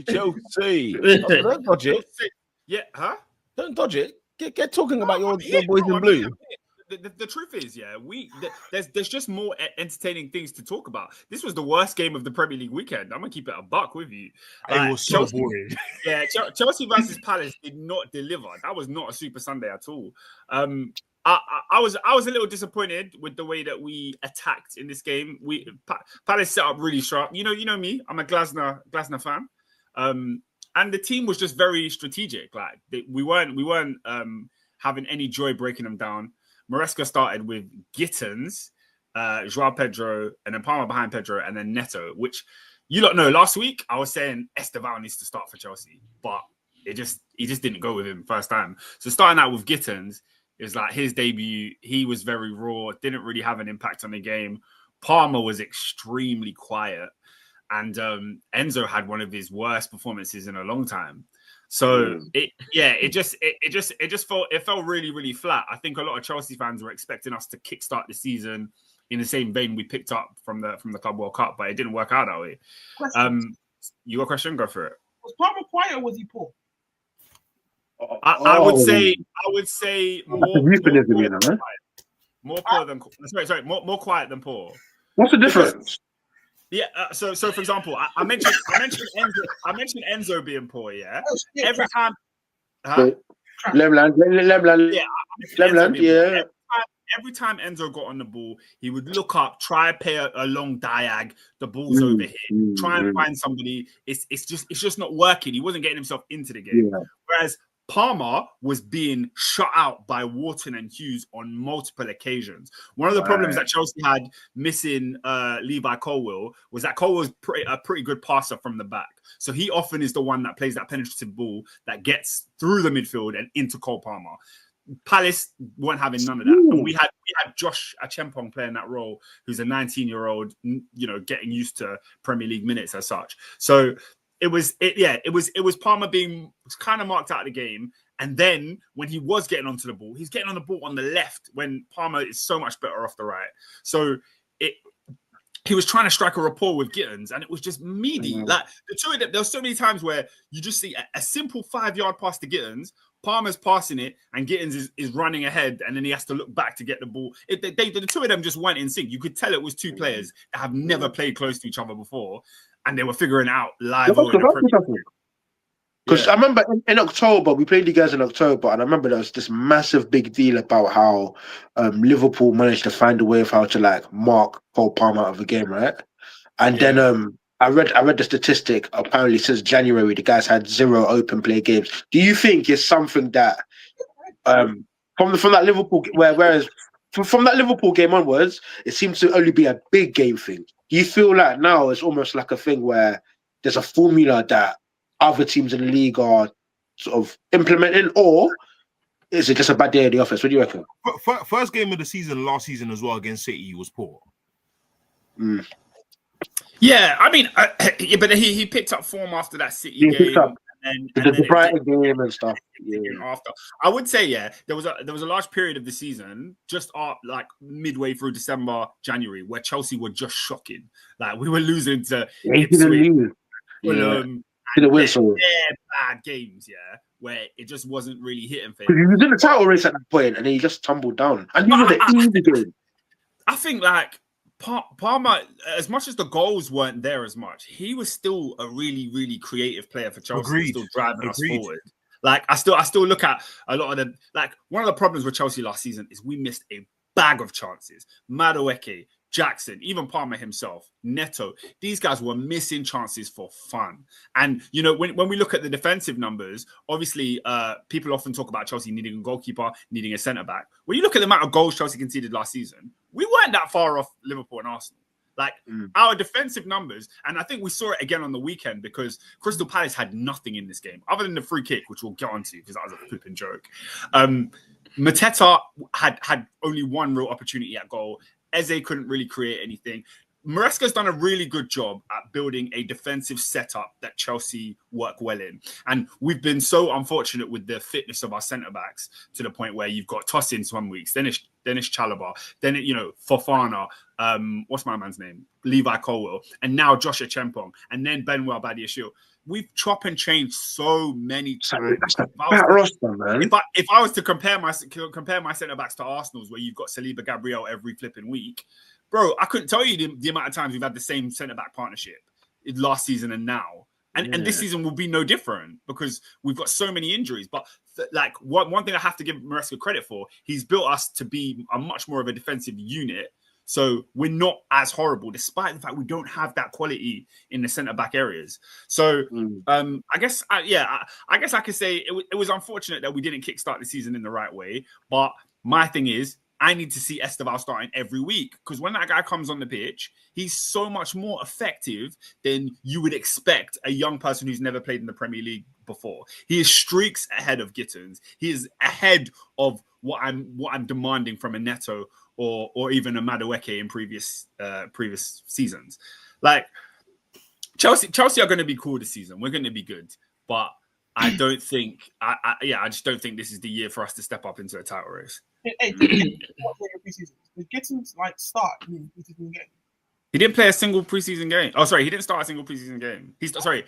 Chelsea. Don't dodge it. Yeah, huh? Don't dodge it. Get talking about your boys in blue. The truth is, there's just more entertaining things to talk about. This was the worst game of the Premier League weekend. I'm gonna keep it a buck with you. It was so boring. Yeah, Chelsea versus Palace did not deliver. That was not a Super Sunday at all. I was a little disappointed with the way that we attacked in this game. Palace set up really sharp. You know me. I'm a Glasner fan. And the team was just very strategic. Like we weren't having any joy breaking them down. Maresca started with Gittins, Joao Pedro, and then Palmer behind Pedro, and then Neto, which you don't know. Last week, I was saying Esteval needs to start for Chelsea, but he just didn't go with him first time. So starting out with Gittins is like his debut. He was very raw, didn't really have an impact on the game. Palmer was extremely quiet. And Enzo had one of his worst performances in a long time. So it felt really, really flat. I think a lot of Chelsea fans were expecting us to kickstart the season in the same vein we picked up from the Club World Cup, but it didn't work out that way. You got a question? Go for it. Was Palmer quiet or was he poor? I would say more quiet than poor. What's the difference? Yeah, so for example, I mentioned Enzo being poor. Yeah, every time. Every time Enzo got on the ball, he would look up, try play a long diag. The ball's over here. Try and find somebody. It's just not working. He wasn't getting himself into the game. Yeah. Whereas Palmer was being shut out by Wharton and Hughes on multiple occasions. One of the problems that Chelsea had missing Levi Colwill was that Colwill's a pretty good passer from the back. So he often is the one that plays that penetrative ball that gets through the midfield and into Cole Palmer. Palace weren't having none of that. And we had Josh Achempong playing that role, who's a 19-year-old, getting used to Premier League minutes as such. So it was Palmer being kind of marked out of the game. And then when he was getting onto the ball, he's getting on the ball on the left when Palmer is so much better off the right. So he was trying to strike a rapport with Gittins, and it was just meaty. Like the two of them, there were so many times where you just see a simple 5-yard pass to Gittins, Palmer's passing it, and Gittins is running ahead, and then he has to look back to get the ball. The two of them just weren't in sync. You could tell it was two players that have never played close to each other before, and they were figuring it out live. Because I remember in October, we played you guys in October, and I remember there was this massive big deal about how Liverpool managed to find a way of how to mark Cole Palmer out of the game, right? And then I read the statistic. Apparently, since January, the guys had 0 open play games. Do you think it's something that from that Liverpool, whereas from that Liverpool game onwards, it seems to only be a big game thing? Do you feel like now it's almost like a thing where there's a formula that other teams in the league are sort of implementing, or is it just a bad day at the office? What do you reckon? First game of the season last season as well against City was poor. Yeah, I mean, but he picked up form after that City game. And the Brighton game and stuff. After, I would say, there was a large period of the season, just midway through December, January, where Chelsea were just shocking. Like we were losing to Ipswich. Bad games, where it just wasn't really hitting for him. He was in the title race at that point, and then he just tumbled down. And he was an easy game. I think Palmer, as much as the goals weren't there as much, he was still a really, really creative player for Chelsea. Still driving us forward. Like I still look at a lot of the one of the problems with Chelsea last season is we missed a bag of chances. Madueke, Jackson, even Palmer himself, Neto, these guys were missing chances for fun. And, when we look at the defensive numbers, obviously, people often talk about Chelsea needing a goalkeeper, needing a centre-back. When you look at the amount of goals Chelsea conceded last season, we weren't that far off Liverpool and Arsenal. Our defensive numbers, and I think we saw it again on the weekend because Crystal Palace had nothing in this game, other than the free kick, which we'll get onto because that was a flipping joke. Mateta had only one real opportunity at goal. Eze couldn't really create anything. Maresca's done a really good job at building a defensive setup that Chelsea work well in. And we've been so unfortunate with the fitness of our centre-backs to the point where you've got Tosin some weeks, then it's Chalobah, then Fofana, what's my man's name? Levi Colwill, and now Josh Achempong, and then Benwell Badiashile. we've chop and changed so many times. That's a bad roster, man. If I was to compare my centre backs to Arsenal's, where you've got Saliba, Gabriel every flipping week, bro, I couldn't tell you the amount of times we've had the same centre back partnership last season and now. And this season will be no different because we've got so many injuries. But like one thing I have to give Maresca credit for, he's built us to be a much more of a defensive unit. So we're not as horrible, despite the fact we don't have that quality in the centre back areas. So I guess I could say it was unfortunate that we didn't kickstart the season in the right way. But my thing is, I need to see Esteval starting every week because when that guy comes on the pitch, he's so much more effective than you would expect a young person who's never played in the Premier League before. He is streaks ahead of Gittins. He is ahead of what I'm demanding from a Neto or even a Madueke in previous seasons. Like Chelsea are going to be cool this season. We're going to be good, but I don't think I just don't think this is the year for us to step up into a title race. Hey, did Gittins like start in the preseason game? He didn't play a single preseason game. Oh, sorry, he didn't start a single preseason game. Sorry,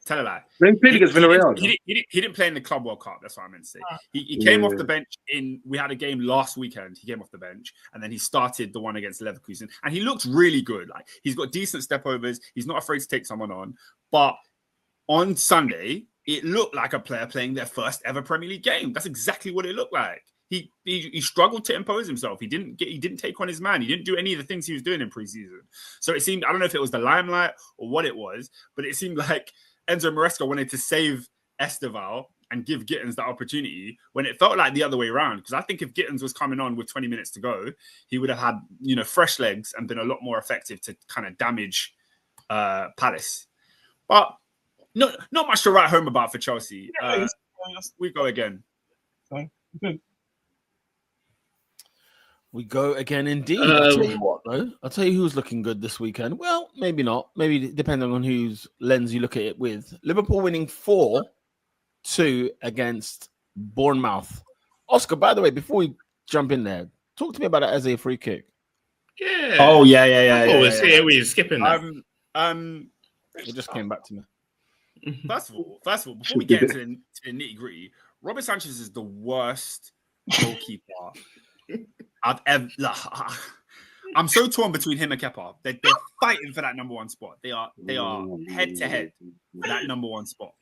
tell a lie. He played against Villarreal. He didn't play in the Club World Cup. That's what I meant to say. He came off the bench we had a game last weekend. He came off the bench and then he started the one against Leverkusen and he looked really good. Like he's got decent step overs. He's not afraid to take someone on. But on Sunday, it looked like a player playing their first ever Premier League game. That's exactly what it looked like. He struggled to impose himself. He didn't take on his man. He didn't do any of the things he was doing in preseason. So it seemed, I don't know if it was the limelight or what it was, but it seemed like Enzo Maresca wanted to save Esteval and give Gittins that opportunity when it felt like the other way around. Because I think if Gittins was coming on with 20 minutes to go, he would have had, fresh legs and been a lot more effective to kind of damage Palace. But not much to write home about for Chelsea. We go again. Good. We go again, indeed. I'll tell you what, though. I'll tell you who's looking good this weekend. Well, maybe not. Maybe depending on whose lens you look at it with. Liverpool winning 4-2 against Bournemouth. Oscar, by the way, before we jump in there, talk to me about that as a free kick. Yeah. Oh, yeah. We're skipping that. It just came back to me. First of all, before we get into the nitty-gritty, Robert Sanchez is the worst goalkeeper I've ever. I'm so torn between him and Kepa. They're fighting for that number one spot. They are head to head for that number one spot.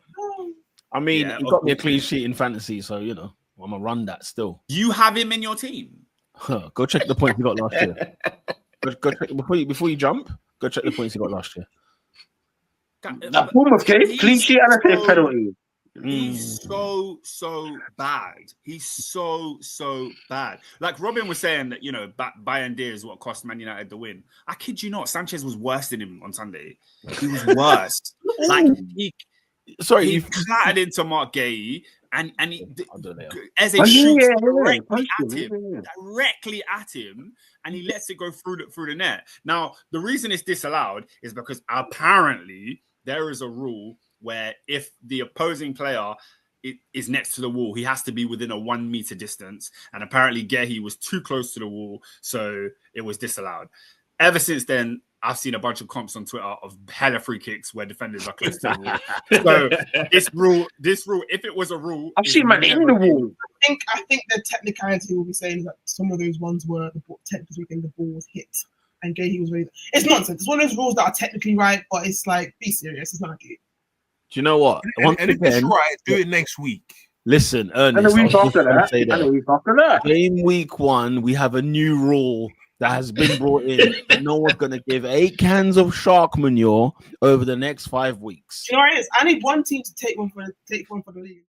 I mean, he got me a clean sheet in fantasy, so I'm gonna run that still. You have him in your team. Go check the points he got last year. Go check before you jump. Go check the points he got last year. That Bournemouth game, clean sheet and a penalty. He's so bad. He's so bad. Like Robin was saying that Bayern Deer is what cost Man United the win. I kid you not, Sanchez was worse than him on Sunday. He was worse. Like he clattered into Mark Gay and Eze shoots directly at him, and he lets it go through the net. Now the reason it's disallowed is because apparently there is a rule where if the opposing player is next to the wall, he has to be within a 1 meter distance. And apparently Gehi was too close to the wall, so it was disallowed. Ever since then, I've seen a bunch of comps on Twitter of hella free kicks where defenders are close to the wall. So this rule, if it was a rule, I've seen man in the wall. I think the technicality will be saying that some of those ones were technically speaking the ball was hit and Gehi was really. It's nonsense. It's one of those rules that are technically right, but it's like be serious. It's not like it. Do you know what? And if it's right, do it next week. Listen, Ernest. And the week after that. Game week 1, we have a new rule that has been brought in. No one's going to give 8 cans of shark manure over the next 5 weeks. You know what it is? I need one team to take one for the league.